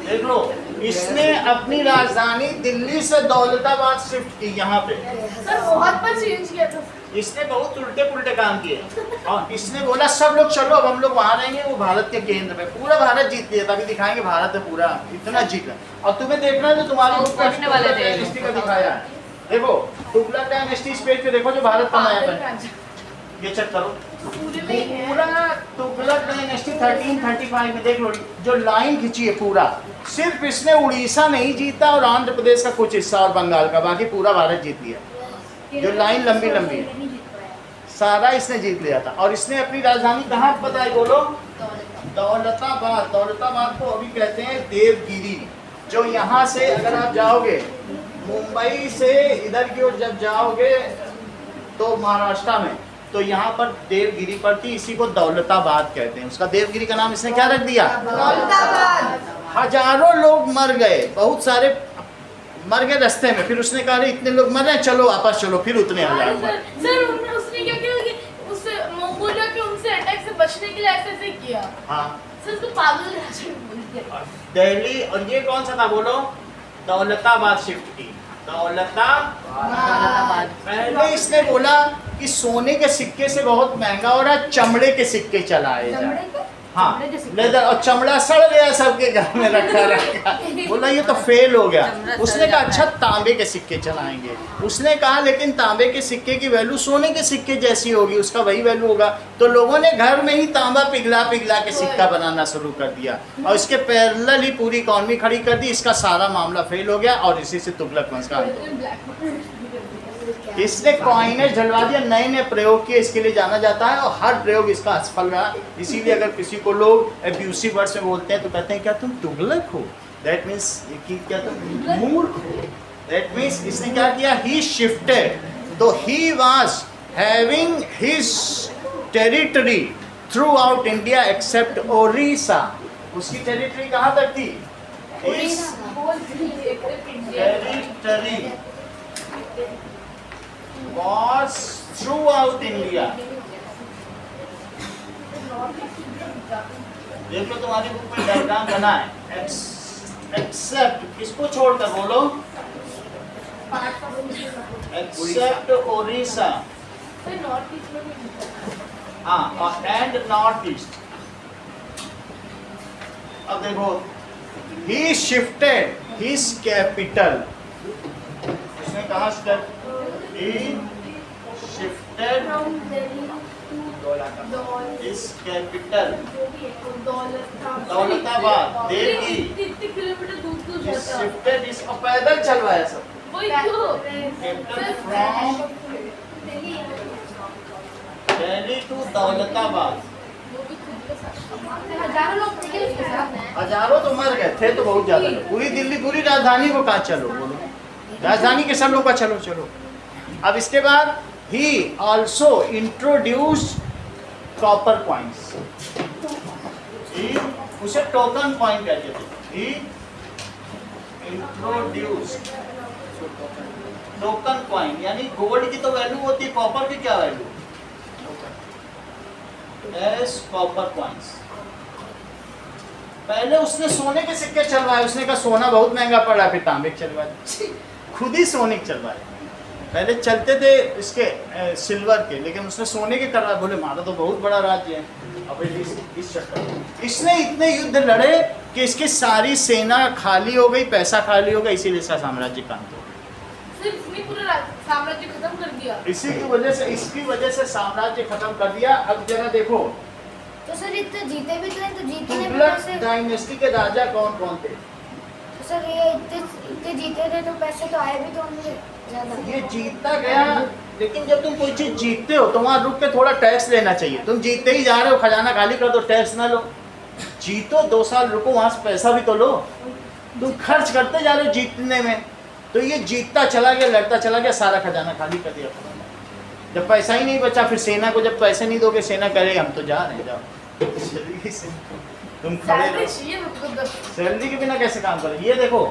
देख लो, इसने अपनी राजधानी दिल्ली से दौलताबाद शिफ्ट की यहाँ पे। सर बहुत बार चेंज किया था। इसने बहुत उल्टे पुल्टे काम किए और इसने बोला सब लोग चलो, अब हम लोग वहाँ रहेंगे। वो भारत के केंद्र में पूरा भारत जीत लिया, तभी दिखाएंगे भारत में पूरा इतना जीता। और तुम्हें देखना है जो तुम्हारे पहुंचने वाले थे। डायनेस्टी का दिखाया है। देखो तुगलक डायनेस्टी इस पेज पे देखो जो भारत का मैप है, ये चेक करो। पूरा तुगलक डायनेस्टी 1335 में देख लो, जो लाइन खींची है पूरा, सिर्फ इसने उड़ीसा नहीं जीता और आंध्र प्रदेश का कुछ हिस्सा और बंगाल का, बाकी पूरा भारत जीत लिया। जो लाइन लंबी लंबी है सारा इसने जीत लिया था। और इसने अपनी राजधानी कहाँ बताई बोलो? दौलताबाद। दौलताबाद को अभी कहते हैं देवगिरी। जो यहाँ से अगर आप जाओगे मुंबई से इधर की ओर जब जाओगे तो महाराष्ट्र में, तो यहाँ पर देवगिरी पड़ती, इसी को दौलताबाद कहते हैं। उसका देवगिरी का नाम इसने क्या रख दिया? दौलताबाद। हजारों लोग मर गए, बहुत सारे मर गए रास्ते में। फिर उसने कहा इतने लोग मर रहे, चलो वापस चलो, फिर उतने हजार मर। सर उसने क्या किया कि उस मंगोलिया के उनसे अटैक से बचने के लिए ऐसे किया। हाँ सर उसको पागल राजा बोलते हैं। दिल्ली। और ये कौन सा था बोलो? दौलताबाद शिफ्ट की। दौलताबाद। पहले इसने बोला कि सोने के सिक्के से बहुत महंगा हो रहा है, चमड़े के सिक्के चलाए जाए। हाँ चमड़े के सिक्के। लेदर, और चमड़ा सड़ गया सबके घर में रखा बोला ये तो फेल हो गया। चमड़ा सड़ उसने कहा जाता अच्छा है। तांबे के सिक्के चलाएंगे। उसने कहा लेकिन तांबे के सिक्के की वैल्यू सोने के सिक्के जैसी होगी, उसका वही वैल्यू होगा। तो लोगों ने घर में ही तांबा पिघला पिघला के सिक्का बनाना शुरू कर दिया और इसके पैरेलल ही पूरी इकॉनमी खड़ी कर दी। इसका सारा मामला फेल हो गया और इसी से तुगलक वंश का अंत हो गया। इसने कॉइनेज जलवा दिया, नए नए प्रयोग किए, इसके लिए जाना जाता है और हर प्रयोग इसका असफल रहा। इसीलिए अगर किसी को लोग एब्यूसिव वर्ड्स में बोलते हैं तो कहते हैं क्या तुम तुगलक हो, दैट मीन्स कि क्या तुम मूर्ख हो। दैट मीन्स इसने क्या किया, ही शिफ्टेड, तो he was having his territory through out India accept Odisha. उसकी टेरिटरी कहाँ तक थी? Territory was throughout India। देख लो तुम्हारी बुक में डायग्राम बना है, एक्सेप्ट किसको छोड़कर बोलो, एक्सेप्ट ओडिशा, हाँ, और एंड नॉर्थ ईस्ट। अब देखो ही शिफ्टेड हिज कैपिटल, उसने कहा he shifted his capital Daulatabad, Delhi. कितने किलोमीटर दूर He जाता है? shifted his, और पैदल चलवाया सब, वही तो capital from Delhi to Daulatabad. हजारों लोग थे उसके साथ। हजारों तो मर गए थे, तो बहुत ज्यादा लोग। पूरी दिल्ली, पूरी राजधानी को कहा चलो, बोलो राजधानी के सब लोग का चलो चलो। अब इसके बाद he also introduce copper coins, उसे टोकन कॉइन कहते थे। ही इंट्रोड्यूस टोकन कॉइन, यानी गोल्ड की तो वैल्यू होती है, कॉपर की क्या वैल्यू, एस कॉपर कॉइन्स। पहले उसने सोने के सिक्के चलवाए, उसने कहा सोना बहुत महंगा पड़ा, फिर तांबे के चलवाए, खुद ही सोने के चलवाए। पहले चलते थे इसके सिल्वर के, लेकिन उसने सोने के करवाए। बोले हमारा तो बहुत बड़ा राज्य है। अब इस चक्कर इसने इतने युद्ध लड़े कि इसकी सारी सेना खाली हो गई, पैसा खाली हो गया, इसीलिए इसका साम्राज्य का अंत हो गया। सिर्फ इसने पूरा साम्राज्य खत्म कर दिया। इसी की वजह से, इसकी वजह से साम्राज्य खत्म कर दिया। अब जरा देखो तो सर इतने जीते भी तो हैं, तो जीतने भी तुगलक पैसे, डायनेस्टी के राजा कौन कौन थे? तो सर ये इतने जीते थे तो पैसे तो आए भी तो होंगे ज्यादा। ये जीतता गया, लेकिन जब तुम कोई चीज जीतते हो तो वहां रुक के थोड़ा टैक्स लेना चाहिए। तुम जीतते ही जा रहे हो, खजाना खाली कर दो, टैक्स ना लो। जीतो, 2 साल रुको, वहां से पैसा भी तो लो। तुम खर्च करते जा रहे हो जीतने में, तो ये जीतता चला गया, लड़ता चला गया, सारा खजाना खाली कर दिया। जब पैसा ही नहीं बचा, फिर सेना को जब पैसे नहीं दोगे, सेना करेगी हम तो जा रहे हैं, जाओ जल्दी से तुम खड़े सैलरी रहो। चाहिए मतलब। सैलरी के बिना कैसे काम करें? ये देखो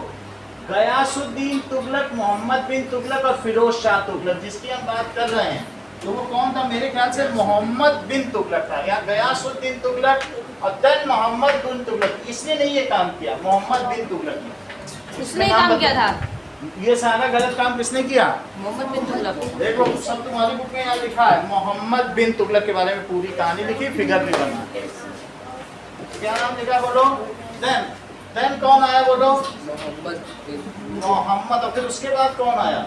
गयासुद्दीन तुगलक, मोहम्मद बिन तुगलक और फिरोज शाह तुगलक, जिसकी हम बात कर रहे हैं, तो वो कौन था? मेरे ख्याल से मोहम्मद बिन तुगलक था, या गयासुद्दीन तुगलक और देन मोहम्मद बिन तुगलक। इसने नहीं ये काम किया, मोहम्मद बिन तुगलक ने। उसने काम किया था। ये सारा गलत काम किसने किया? मोहम्मद बिन तुगलक। देखो सब तुम्हारी बुक में यहाँ लिखा है, मोहम्मद बिन तुगलक के बारे में पूरी कहानी लिखी, फिगर भी बना। क्या नाम लिखा बोलो? देन कौन आया बोलो? मोहम्मद। और फिर उसके बाद कौन आया?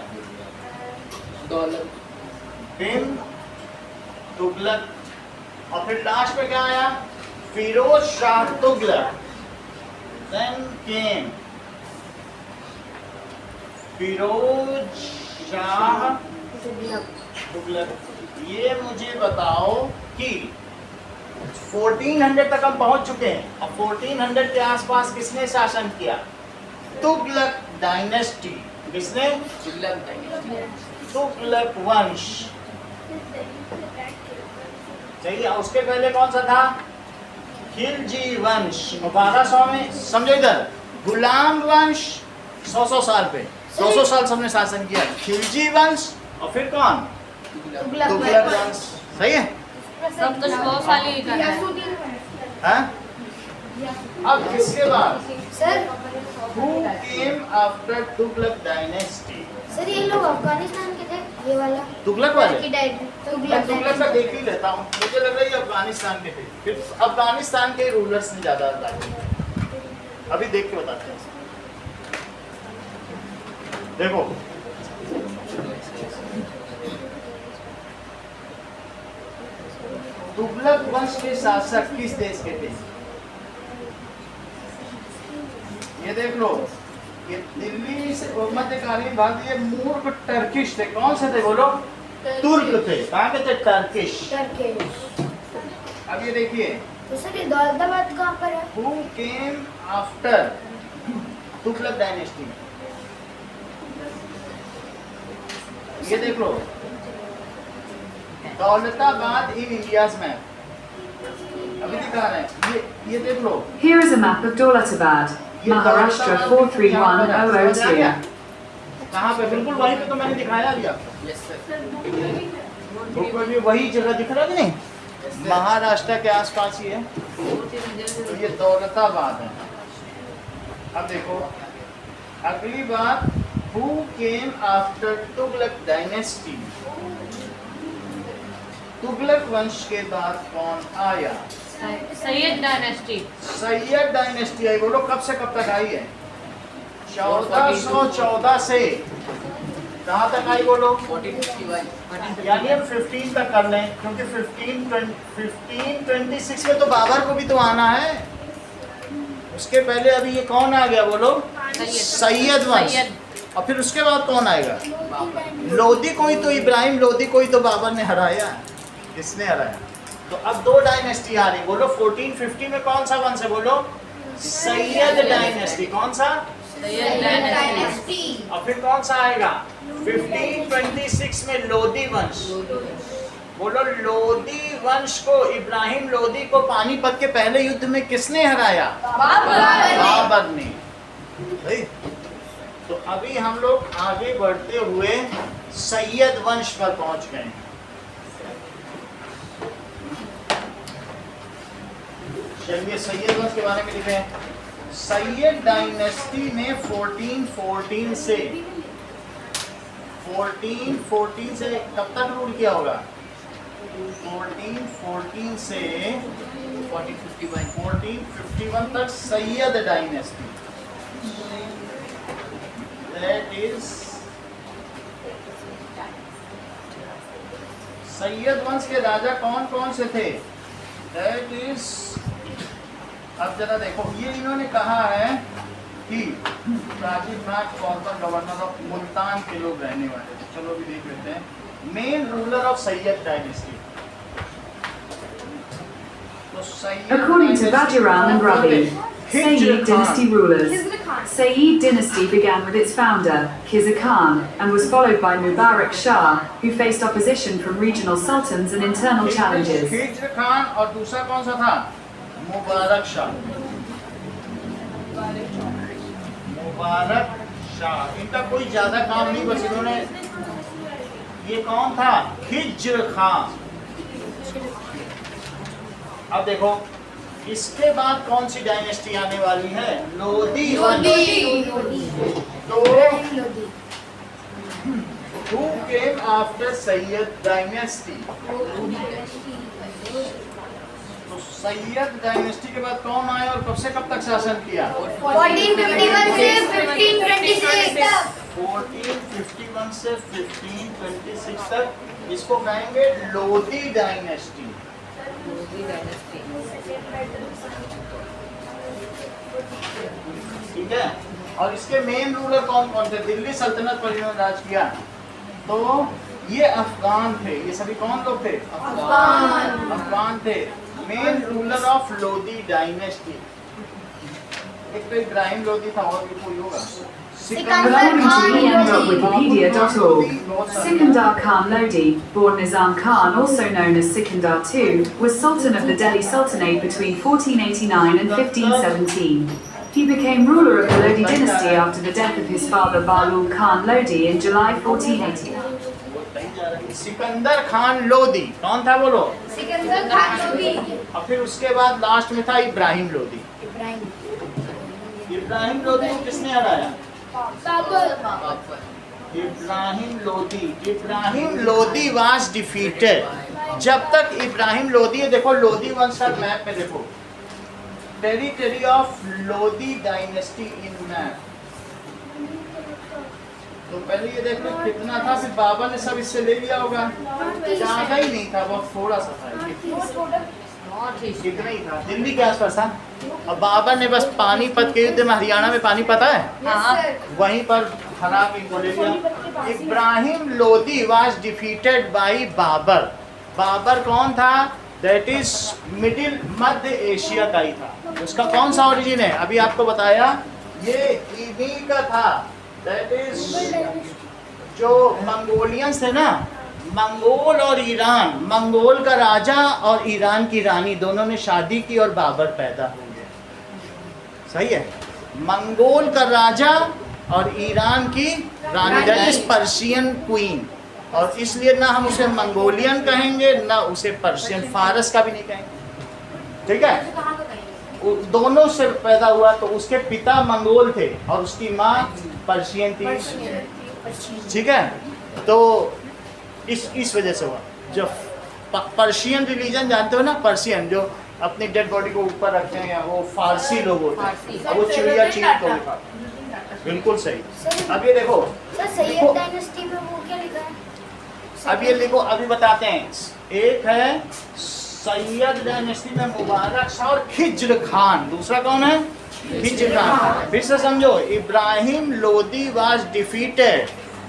बिन तुगलक। और फिर लास्ट में क्या आया? फिरोज शाह तुगलक। Then came Firoz Shah Tughlaq. ये मुझे बताओ कि 1400 तक हम पहुंच चुके हैं। अब 1400 के आसपास किसने शासन किया? तुगलक डायनेस्टी। किसने? तुगलक वंश। चाहिए। उसके पहले कौन सा था? खिलजी वंश। 1200 में, समझो इधर, गुलाम वंश 100 साल पे, 200 साल सबने शासन किया। खिलजी वंश और फिर कौन? तुगलक वंश। सही है? सब तो 100 साल ही करना है। हाँ? अब किसके बाद? Sir Who came after Tughlaq dynasty? Sir ये लोग अफगानिस्तान के थे। ये वाला तुगलक वाले टर्की डायनेस्टी, मैं तुगलक का देख ही लेता हूँ, मुझे लग रहा है ये अफगानिस्तान के थे, फिर अफगानिस्तान के रूलर्स ने ज्यादा राज्य किए। अभी देख के बताते हैं। देखो तुगलक वंश के शासक किस देश के थे? ये देख लो, ये दिल्ली से मध्यकालीन भाग, ये मूर्ख टर्किश थे। कौन से थे बोलो? तुर्क थे। कहाँ के थे? टर्किश। अब ये देखिए, तो सर ये दौलताबाद कहाँ पर है? Who came after Tughlaq dynasty? ये देख लो, दौलताबाद इन इंडियाज में अभी दिखा रहे हैं। ये देख लो, Here is a map of Daulatabad, Maharashtra 431002. कहाँ पे? बिल्कुल वहीं पे तो मैंने दिखाया अभी आपको। बिल्कुल भी वही जगह दिख रहा है कि नहीं? महाराष्ट्र के आसपास ही है। तो ये दौलताबाद है। अब देखो अगली बात, Who came after Tughlaq dynasty? Tughlaq वंश के बाद कौन आया? सैयद डायनेस्टी। सैयद डायनेस्टी आई। बोलो कब से कब तक आई है? 1414 से कहाँ तक आई बोलो? 1451। यानी हम 15 तक कर लें, क्योंकि 1526 में तो बाबर को भी तो आना है। उसके पहले अभी ये कौन आ गया बोलो? सैयद वंश। और फिर उसके बाद कौन आएगा? लोदी को ही तो, इब्राहिम लोदी को ही तो बाबर ने हराया। किसने हराया? तो अब दो डायनेस्टी आ रही। बोलो 1450 में कौन सा वंश है बोलो? सैयद डायनेस्टी। कौन सा? सैयद डायनेस्टी। और फिर कौन सा आएगा? 1526 में लोदी वंश। बोलो लोदी वंश को, इब्राहिम लोदी को पानीपत के पहले युद्ध में किसने हराया? बाबर ने। तो अभी हम लोग आगे बढ़ते हुए सैयद वंश पर पहुंच गए। चलिए सैयद वंश के बारे में लिखे हैं। सैयद डायनेस्टी ने 1414 से कब तक रूल किया होगा? 1414 से 1451 तक Syed dynasty. That is Syed वंश के राजा कौन कौन से थे? That is, अब जरा देखो, ये इन्होंने कहा है कि राजीव नाग फॉर्मर गवर्नर ऑफ मुल्तान के लोग रहने वाले थे। चलो भी देख लेते हैं। Main ruler of Syed dynasty. According to Bajiram and Ravi, Sayyid dynasty rulers. Sayyid dynasty began with its founder, Khizr Khan, and was followed by Mubarak Shah, who faced opposition from regional sultans and internal challenges. Khizr Khan और दूसरा कौन सा था? मुबारक शाह। मुबारक शाह, इनका कोई ज्यादा काम नहीं, बस इन्होंने, ये कौन था? खिज्र खान। अब देखो इसके बाद कौन सी डायनेस्टी आने वाली है? लोदी वंश। तो who came after Syed dynasty? तो सैयद डायनेस्टी के बाद कौन आया और कब से कब तक शासन किया? 1451 से 1526 1451 से 1526 तक। इसको कहेंगे लोदी डायनेस्टी। ठीक है। और इसके मेन रूलर कौन कौन थे? दिल्ली सल्तनत पर इन्होंने राज किया। तो ये अफगान थे। ये सभी कौन लोग थे? अफगान थे। Main ruler of Lodi dynasty. एक तो इब्राहिम लोदी था, और भी कोई होगा? According to en.wikipedia.org, Sikandar Khan Lodi, born Nizam Khan, also known as Sikandar II, was Sultan of the Delhi Sultanate between 1489 and 1517. He became ruler of the Lodi dynasty after the death of his father Bahlul Khan Lodi in July 1489. Sikandar Khan Lodi. कौन था बोलो? सिकंदर खान लोदी। और फिर उसके बाद last में था इब्राहिम लोदी। इब्राहिम लोदी को किसने हराया? Ibrahim Lodi was defeated. जब तक इब्राहिम लोदी है, देखो लोदी वंश का मैप में देखो, territory of Lodi dynasty in map. तो पहले ये देखो कितना था, फिर बाबर ने सब इससे ले लिया होगा, ज्यादा ही नहीं था, बहुत थोड़ा सा था, कितना ही था, दिल्ली के आसपास था। और बाबर ने बस पानीपत के युद्ध में, हरियाणा में पानीपत है, वहीं पर हरा के इनको ले लिया। Ibrahim Lodi was defeated by Babur. Babur कौन था? दैट इज मिडिल मध्य एशिया का ही था। उसका कौन सा ओरिजिन है? अभी आपको बताया, ये इन्हीं का था। दैट इज जो मंगोलियंस है ना, मंगोल और ईरान, मंगोल का राजा और ईरान की रानी दोनों ने शादी की और बाबर पैदा हुए। सही है, मंगोल का राजा और ईरान की रानी, दैट इज पर्शियन क्वीन। और इसलिए ना हम उसे मंगोलियन कहेंगे ना उसे पर्शियन, फारस का भी नहीं कहेंगे। ठीक है, दोनों से पैदा हुआ, तो उसके पिता मंगोल थे और उसकी माँ पर्शियन थी। ठीक है, तो इस वजह से हुआ। जो पर्शियन रिलीजन जानते हो ना, पर्शियन जो अपनी डेड बॉडी को ऊपर रखते हैं, या वो फारसी लोग होते हैं, वो चिड़िया चील को भी खाते हैं। बिल्कुल सही। अब ये देखो, सैयद डायनेस्टी में वो क्या लिखा है? अब ये लिखो, अभी बताते हैं। एक है सैयद डायनेस्टी में मुबारक शाह और खिज्र खान, दूसरा कौन है? खिज्र खान। फिर से समझो, Ibrahim Lodi was defeated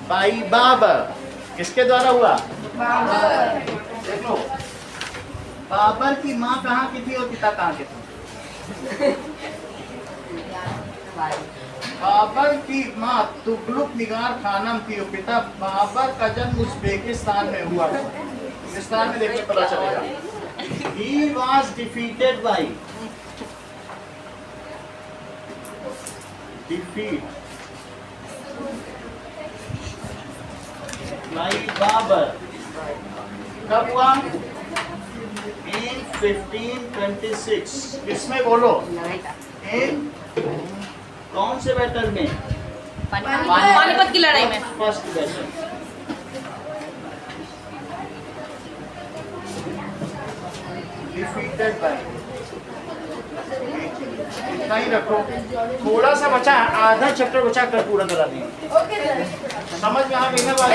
by Babur. किसके द्वारा हुआ? देखो, बाबर की माँ कहाँ की थी और पिता कहाँ के थे? बाबर की माँ तुगलक निगार खानम थी और पिता, बाबर का जन्म उज़्बेकिस्तान में हुआ। पाकिस्तान में देखने पता चलेगा। He was defeated by Babar. कब हुआ? In 1526। किसमें बोलो? इन कौन से बैटल में? पानीपत की लड़ाई में। First battle. Defeated by. इतना ही रखो, थोड़ा सा बचा, आधा चैप्टर बचा कर पूरा करा देंगे। समझ में आ गई ना बात?